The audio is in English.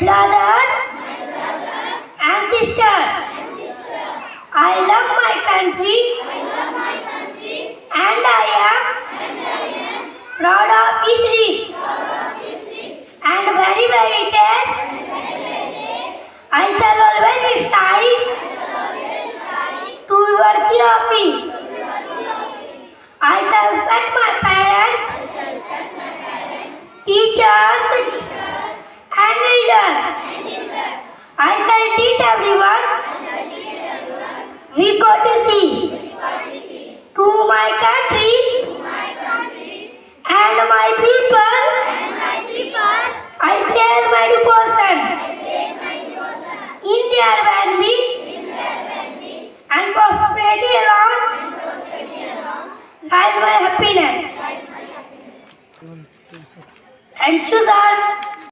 brother and sister. I love my country and I am proud of its rich and very heritage. I shall always strive to be worthy of it. I shall respect my parents, teachers and elders. I shall treat everyone we go to see. To my country and my people, I place my devotion. In their well-being and prosperity alone lies my happiness. Thank you, sir.